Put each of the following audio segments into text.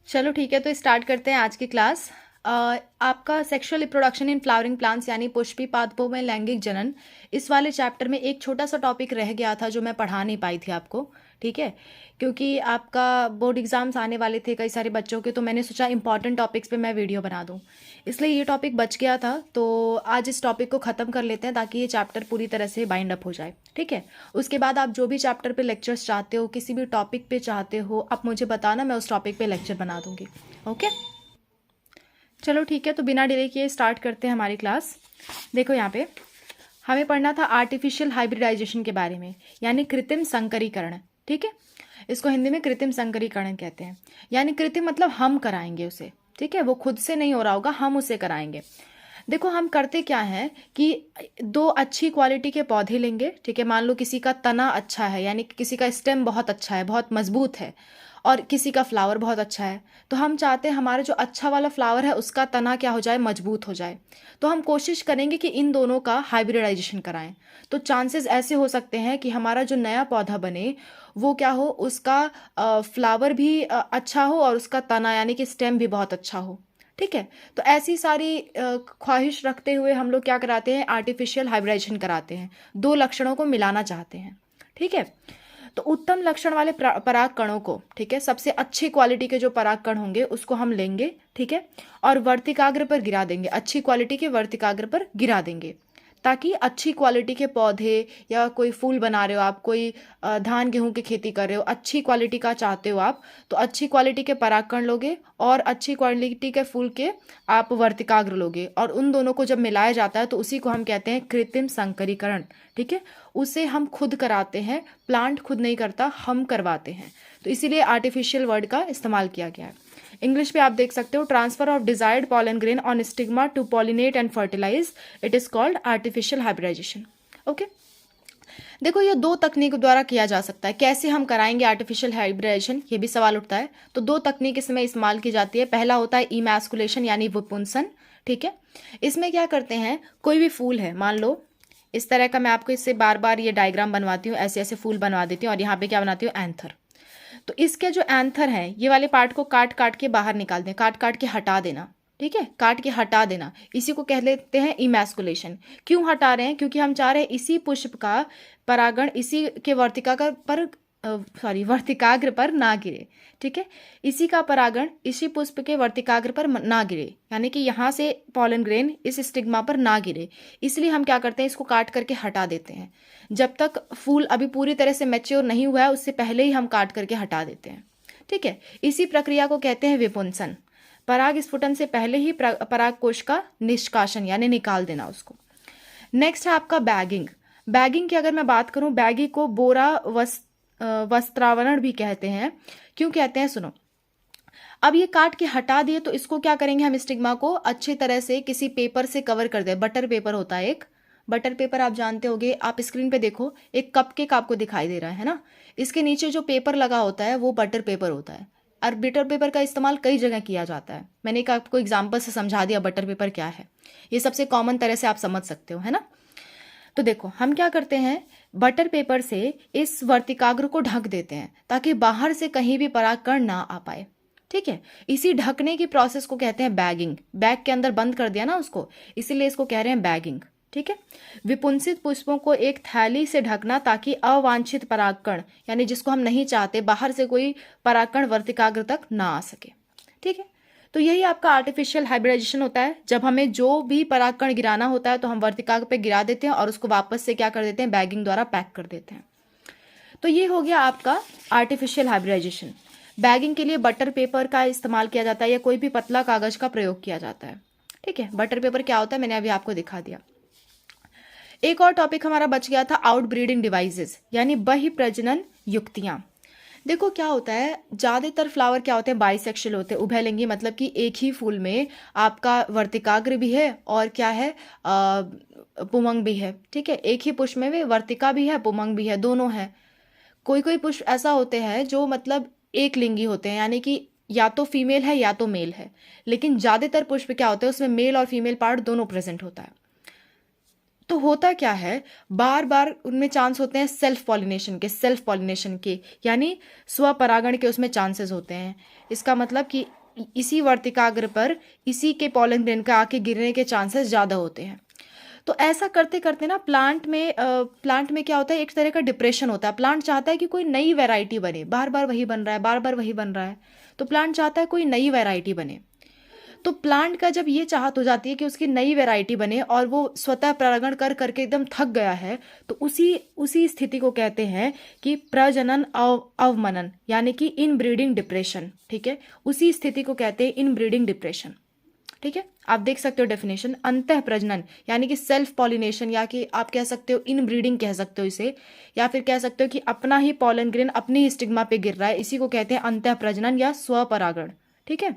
चलो ठीक है, तो स्टार्ट करते हैं आज की क्लास। आपका sexual reproduction in flowering plants यानी पुष्पी पादपों में लैंगिक जनन, इस वाले चैप्टर में एक छोटा सा टॉपिक रह गया था जो मैं पढ़ा नहीं पाई थी आपको। ठीक है, क्योंकि आपका बोर्ड एग्जाम्स आने वाले थे कई सारे बच्चों के, तो मैंने सोचा इंपॉर्टेंट टॉपिक्स पे मैं वीडियो बना दूँ, इसलिए ये टॉपिक बच गया था। तो आज इस टॉपिक को ख़त्म कर लेते हैं ताकि ये चैप्टर पूरी तरह से बाइंड अप हो जाए। ठीक है, उसके बाद आप जो भी चैप्टर पे लेक्चर्स चाहते हो, किसी भी टॉपिक पे चाहते हो, आप मुझे बताना, मैं उस टॉपिक पे लेक्चर बना दूँगी। ओके, चलो ठीक है, तो बिना डिले किए स्टार्ट करते हैं हमारी क्लास। देखो यहाँ पे हमें पढ़ना था आर्टिफिशियल हाइब्रिडाइजेशन के बारे में, यानी कृत्रिम संकरीकरण। ठीक है, इसको हिंदी में कृत्रिम संकरीकरण कहते हैं। यानी कृत्रिम मतलब हम कराएंगे उसे। ठीक है, वो खुद से नहीं हो रहा होगा, हम उसे कराएंगे। देखो हम करते क्या है कि दो अच्छी क्वालिटी के पौधे लेंगे। ठीक है, मान लो किसी का तना अच्छा है, यानी कि किसी का स्टेम बहुत अच्छा है, बहुत मजबूत है, और किसी का फ्लावर बहुत अच्छा है, तो हम चाहते हैं हमारा जो अच्छा वाला फ्लावर है उसका तना क्या हो जाए, मजबूत हो जाए। तो हम कोशिश करेंगे कि इन दोनों का हाइब्रिडाइजेशन कराएं। तो चांसेस ऐसे हो सकते हैं कि हमारा जो नया पौधा बने वो क्या हो, उसका फ्लावर भी अच्छा हो और उसका तना यानी कि स्टेम भी बहुत अच्छा हो। ठीक है, तो ऐसी सारी ख्वाहिश रखते हुए हम लोग क्या कराते हैं, आर्टिफिशियल हाइब्रिडाइजेशन कराते हैं। दो लक्षणों को मिलाना चाहते हैं। ठीक है, तो उत्तम लक्षण वाले पराग कणों को, ठीक है, सबसे अच्छी क्वालिटी के जो पराग कण होंगे उसको हम लेंगे। ठीक है, और वर्तिकाग्र पर गिरा देंगे, अच्छी क्वालिटी के वर्तिकाग्र पर गिरा देंगे, ताकि अच्छी क्वालिटी के पौधे या कोई फूल बना रहे हो आप, कोई धान गेहूं की खेती कर रहे हो, अच्छी क्वालिटी का चाहते हो आप, तो अच्छी क्वालिटी के परागकण लोगे और अच्छी क्वालिटी के फूल के आप वर्तिकाग्र लोगे, और उन दोनों को जब मिलाया जाता है तो उसी को हम कहते हैं कृत्रिम संकरीकरण। ठीक है, उसे हम खुद कराते हैं, प्लांट खुद नहीं करता, हम करवाते हैं, तो इसीलिए आर्टिफिशियल वर्ड का इस्तेमाल किया गया है। इंग्लिश पे आप देख सकते हो, transfer of desired pollen grain on stigma to pollinate and fertilise, it is called artificial hybridisation. Okay, देखो ये दो तकनीक द्वारा किया जा सकता है। कैसे हम कराएंगे आर्टिफिशियल हाइब्रिडाइजेशन, ये भी सवाल उठता है। तो दो तकनीक इसमें इस्तेमाल की जाती है। पहला होता है इमैस्कुलेशन यानी विपुंसन। ठीक है, इसमें क्या करते हैं, कोई भी फूल है, मान लो इस तरह का, मैं आपको इससे बार बार ये डायग्राम बनवाती हूँ, ऐसे ऐसे फूल बनवा देती हूँ, और यहाँ पे क्या बनाती हूँ, एंथर। तो इसके जो एंथर है, ये वाले पार्ट को काट काट के बाहर निकाल दें, काट काट के हटा देना। ठीक है, काट के हटा देना, इसी को कह लेते हैं इमैस्कुलेशन। क्यों हटा रहे हैं, क्योंकि हम चाह रहे हैं इसी पुष्प का परागण इसी के वर्तिकाग्र पर ना गिरे। ठीक है, इसी का परागण इसी पुष्प के वर्तिकाग्र पर ना गिरे, यानी कि यहाँ से पॉलन ग्रेन इस स्टिग्मा पर ना गिरे, इसलिए हम क्या करते हैं, इसको काट करके हटा देते हैं। जब तक फूल अभी पूरी तरह से मैच्योर नहीं हुआ है उससे पहले ही हम काट करके हटा देते हैं। ठीक है, इसी प्रक्रिया को कहते हैं विपुंसन। पराग स्फुटन से पहले ही पराग कोश का निष्कासन यानी निकाल देना उसको। नेक्स्ट है आपका बैगिंग। बैगिंग की अगर मैं बात करूं, बैगी को बोरा वस्त्रावरण भी कहते हैं। क्यों कहते हैं, सुनो। अब ये काट के हटा दिए तो इसको क्या करेंगे, हम स्टिग्मा को अच्छी तरह से किसी पेपर से कवर कर दे। बटर पेपर होता है एक, बटर पेपर आप जानते होंगे, आप स्क्रीन पे देखो, एक कप केक आपको दिखाई दे रहा है ना, इसके नीचे जो पेपर लगा होता है वो बटर पेपर होता है। और बटर पेपर का इस्तेमाल कई जगह किया जाता है। मैंने एक आपको एग्जाम्पल से समझा दिया बटर पेपर क्या है, ये सबसे कॉमन तरह से आप समझ सकते हो, है ना। तो देखो हम क्या करते हैं, बटर पेपर से इस वर्तिकाग्र को ढक देते हैं ताकि बाहर से कहीं भी परागकण ना आ पाए। ठीक है, इसी ढकने की प्रोसेस को कहते हैं बैगिंग। बैग के अंदर बंद कर दिया ना उसको, इसीलिए इसको कह रहे हैं बैगिंग। ठीक है, विपुंसित पुष्पों को एक थैली से ढकना ताकि अवांछित परागकण यानी जिसको हम नहीं चाहते, बाहर से कोई परागकण वर्तिकाग्र तक ना आ सके। ठीक है, तो यही आपका आर्टिफिशियल हाइब्रिडाइजेशन होता है। जब हमें जो भी परागकण गिराना होता है तो हम वर्तिकाग्र पे गिरा देते हैं और उसको वापस से क्या कर देते हैं, बैगिंग द्वारा पैक कर देते हैं। तो ये हो गया आपका आर्टिफिशियल हाइब्रिडाइजेशन। बैगिंग के लिए बटर पेपर का इस्तेमाल किया जाता है या कोई भी पतला कागज का प्रयोग किया जाता है। ठीक है, बटर पेपर क्या होता है मैंने अभी आपको दिखा दिया। एक और टॉपिक हमारा बच गया था, आउट ब्रीडिंग डिवाइसेस यानी बहि प्रजनन युक्तियां। देखो क्या होता है, ज्यादातर फ्लावर क्या होते हैं, बाइसेक्शुअल होते हैं, उभयलिंगी, मतलब कि एक ही फूल में आपका वर्तिकाग्र भी है और क्या है, पुमंग भी है। ठीक है, एक ही पुष्प में भी वर्तिका भी है, पुमंग भी है, दोनों है। कोई कोई पुष्प ऐसा होते हैं जो मतलब एक लिंगी होते हैं, यानी कि या तो फीमेल है या तो मेल है, लेकिन ज्यादातर पुष्प क्या होते हैं उसमें मेल और फीमेल पार्ट दोनों प्रेजेंट होता है। तो होता क्या है, बार बार उनमें चांस होते हैं सेल्फ पॉलिनेशन के, यानी स्वपरागण के उसमें चांसेस होते हैं। इसका मतलब कि इसी वर्तिकाग्र पर इसी के पॉलन ग्रेन का आके गिरने के चांसेस ज़्यादा होते हैं। तो ऐसा करते करते ना प्लांट में क्या होता है, एक तरह का डिप्रेशन होता है। प्लांट चाहता है कि कोई नई वैरायटी बने, बार बार वही बन रहा है, बार बार वही बन रहा है। तो प्लांट चाहता है कोई नई वैरायटी बने। तो प्लांट का जब ये चाहत हो जाती है कि उसकी नई वैरायटी बने और वो स्वतः परागण कर करके एकदम थक गया है, तो उसी उसी स्थिति को कहते हैं कि प्रजनन अवमनन, यानी कि इन ब्रीडिंग डिप्रेशन। ठीक है, उसी स्थिति को कहते हैं इन ब्रीडिंग डिप्रेशन। ठीक है, आप देख सकते हो डेफिनेशन, अंतः प्रजनन यानी कि सेल्फ पॉलिनेशन, या कि आप कह सकते हो इन ब्रीडिंग कह सकते हो इसे, या फिर कह सकते हो कि अपना ही पॉलन ग्रेन अपनी ही स्टिग्मा पे गिर रहा है, इसी को कहते हैं अंतः प्रजनन या स्वपरागण। ठीक है,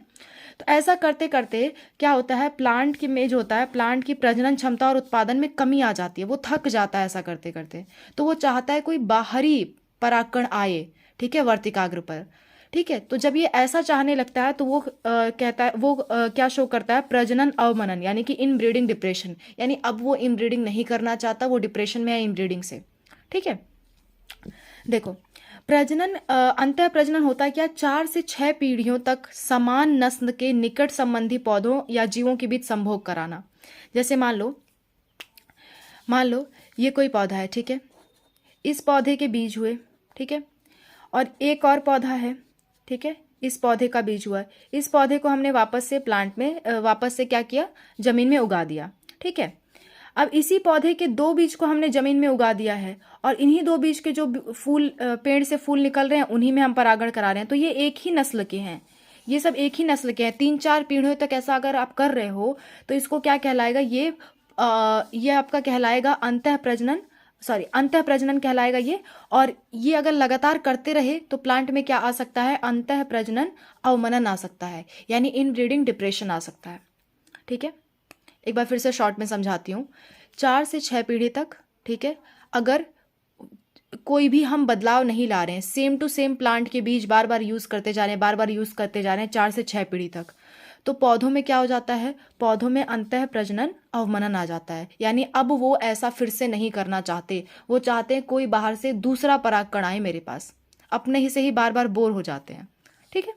तो ऐसा करते करते क्या होता है, प्लांट की में जो होता है, प्लांट की प्रजनन क्षमता और उत्पादन में कमी आ जाती है, वो थक जाता है ऐसा करते करते। तो वो चाहता है कोई बाहरी परागकण आए, ठीक है, वर्तिकाग्र पर। ठीक है, तो जब ये ऐसा चाहने लगता है तो वो कहता है, वो क्या शो करता है, प्रजनन अवमनन, यानी कि इन ब्रीडिंग डिप्रेशन, यानी अब वो इन ब्रीडिंग नहीं करना चाहता, वो डिप्रेशन में है इन ब्रीडिंग से। ठीक है, देखो अंतः प्रजनन होता है क्या, 4 से 6 पीढ़ियों तक समान नस्ल के निकट संबंधी पौधों या जीवों के बीच संभोग कराना। जैसे मान लो ये कोई पौधा है, ठीक है, इस पौधे के बीज हुए, ठीक है, और एक और पौधा है, ठीक है, इस पौधे का बीज हुआ है। इस पौधे को हमने वापस से क्या किया, जमीन में उगा दिया। ठीक है, अब इसी पौधे के 2 बीज को हमने जमीन में उगा दिया है, और इन्हीं 2 बीज के जो फूल पेड़ से फूल निकल रहे हैं उन्हीं में हम परागण करा रहे हैं। तो ये एक ही नस्ल के हैं, ये सब एक ही नस्ल के हैं। 3-4 पीढ़ियों तक ऐसा अगर आप कर रहे हो तो इसको क्या कहलाएगा, ये आपका कहलाएगा अंतः प्रजनन कहलाएगा ये। और ये अगर लगातार करते रहे तो प्लांट में क्या आ सकता है, अंतः प्रजनन अवमनन आ सकता है, यानी इन ब्रीडिंग डिप्रेशन आ सकता है। ठीक है, एक बार फिर से शॉर्ट में समझाती हूँ। 4 से 6 पीढ़ी तक, ठीक है, अगर कोई भी हम बदलाव नहीं ला रहे हैं, सेम टू सेम प्लांट के बीज बार बार यूज़ करते जा रहे हैं, बार बार यूज़ करते जा रहे हैं 4 से 6 पीढ़ी तक, तो पौधों में क्या हो जाता है, पौधों में अंतः प्रजनन अवमनन आ जाता है। यानी अब वो ऐसा फिर से नहीं करना चाहते, वो चाहते हैं कोई बाहर से दूसरा परागकण आए मेरे पास, अपने ही से ही बार बार बोर हो जाते हैं। ठीक है,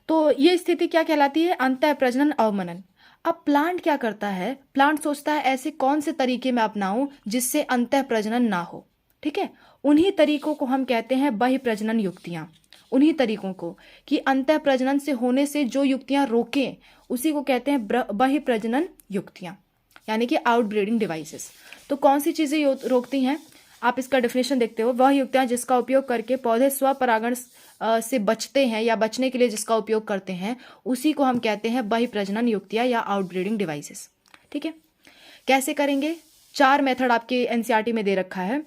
तो ये स्थिति क्या कहलाती है, अंतः प्रजनन अवमनन। अब प्लांट क्या करता है, प्लांट सोचता है ऐसे कौन से तरीके मैं अपनाऊं जिससे अंतः प्रजनन ना हो। ठीक है, उन्हीं तरीकों को हम कहते हैं बहिप्रजनन युक्तियां। उन्हीं तरीकों को कि अंतः प्रजनन से होने से जो युक्तियां रोकें उसी को कहते हैं बहिप्रजनन युक्तियां, यानी कि आउटब्रीडिंग डिवाइसेस। तो कौन सी चीजें रोकती हैं, आप इसका डेफिनेशन देखते हो, वह युक्तियां जिसका उपयोग करके पौधे स्वपरागण से बचते हैं या बचने के लिए जिसका उपयोग करते हैं उसी को हम कहते हैं बहिप्रजनन युक्तियां या आउटब्रीडिंग डिवाइसेस। ठीक है, कैसे करेंगे, 4 मेथड आपके एनसीईआरटी में दे रखा है।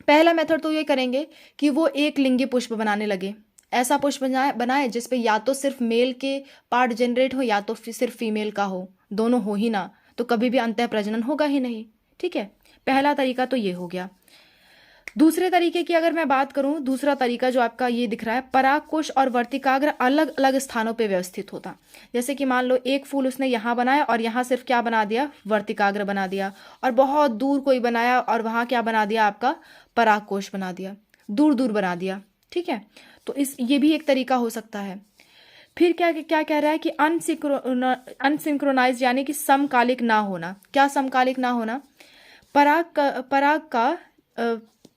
पहला मेथड तो ये करेंगे कि वो एक लिंगी पुष्प बनाने लगे, ऐसा पुष्प बनाए जिसपे या तो सिर्फ मेल के पार्ट जनरेट हो या तो सिर्फ फीमेल का हो, दोनों हो ही ना, तो कभी भी अंतः प्रजनन होगा ही नहीं। ठीक है, पहला तरीका तो ये हो गया। दूसरे तरीके की अगर मैं बात करूं, दूसरा तरीका जो आपका ये दिख रहा है, परागकोश और वर्तिकाग्र अलग अलग स्थानों पे व्यवस्थित होता। जैसे कि मान लो एक फूल उसने यहाँ बनाया और यहाँ सिर्फ क्या बना दिया, वर्तिकाग्र बना दिया, और बहुत दूर कोई बनाया और वहाँ क्या बना दिया, आपका परागकोश बना दिया, दूर दूर बना दिया। ठीक है, तो ये भी एक तरीका हो सकता है। फिर क्या क्या कह रहा है कि अनसिंक्रोनाइज यानी कि समकालिक ना होना। क्या समकालिक ना होना,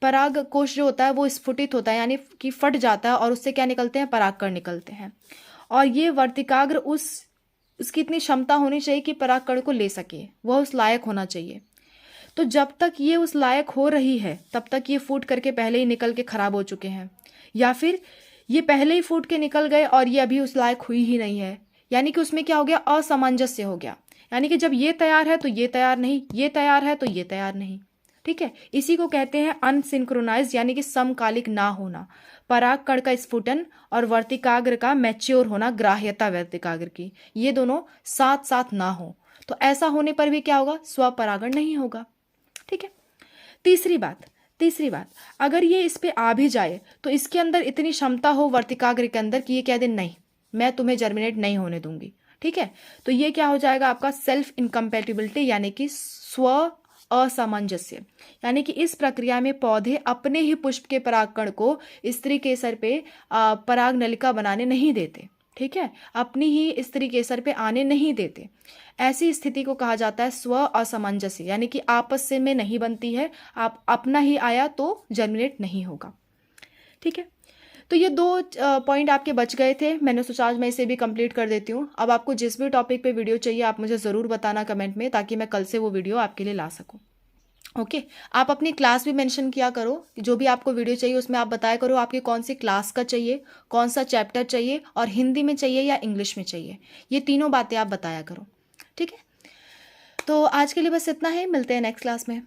पराग कोश जो होता है वो स्फुटित होता है, यानी कि फट जाता है और उससे क्या निकलते हैं, परागकण निकलते हैं। और ये वर्तिकाग्र उसकी इतनी क्षमता होनी चाहिए कि परागकण को ले सके, वह उस लायक होना चाहिए। तो जब तक ये उस लायक हो रही है तब तक ये फूट करके पहले ही निकल के खराब हो चुके हैं, या फिर ये पहले ही फूट के निकल गए और ये अभी उस लायक हुई ही नहीं है, यानी कि उसमें क्या हो गया, असामंजस्य हो गया। यानी कि जब ये तैयार है तो ये तैयार नहीं, ये तैयार है तो ये तैयार नहीं। ठीक है, इसी को कहते हैं अनसिंक्रोनाइज, यानी कि समकालिक ना होना। परागकण का स्फुटन और वर्तिकाग्र का मैच्योर होना, ग्राह्यता वर्तिकाग्र की, ये दोनों साथ साथ ना हो, तो ऐसा होने पर भी क्या होगा, स्वपरागण नहीं होगा। ठीक है, तीसरी बात, अगर ये इस पे आ भी जाए तो इसके अंदर इतनी क्षमता हो वर्तिकाग्र के अंदर कि ये कह दे नहीं, मैं तुम्हें जर्मिनेट नहीं होने दूंगी। ठीक है, तो ये क्या हो जाएगा, आपका सेल्फ इनकम्पैटिबिलिटी, यानी कि स्व असामंजस्य, यानी कि इस प्रक्रिया में पौधे अपने ही पुष्प के परागकण को स्त्री केसर पे पराग नलिका बनाने नहीं देते। ठीक है, अपनी ही स्त्री केसर पे आने नहीं देते। ऐसी स्थिति को कहा जाता है स्व असामंजस्य, यानी कि आपस से में नहीं बनती है, आप अपना ही आया तो जर्मिनेट नहीं होगा। ठीक है, तो ये 2 पॉइंट आपके बच गए थे, मैंने सोचा आज मैं इसे भी कंप्लीट कर देती हूँ। अब आपको जिस भी टॉपिक पे वीडियो चाहिए आप मुझे ज़रूर बताना कमेंट में, ताकि मैं कल से वो वीडियो आपके लिए ला सकूँ। ओके, आप अपनी क्लास भी मेंशन किया करो, जो भी आपको वीडियो चाहिए उसमें आप बताया करो आपकी कौन सी क्लास का चाहिए, कौन सा चैप्टर चाहिए, और हिंदी में चाहिए या इंग्लिश में चाहिए, ये तीनों बातें आप बताया करो। ठीक है, तो आज के लिए बस इतना है, मिलते हैं नेक्स्ट क्लास में।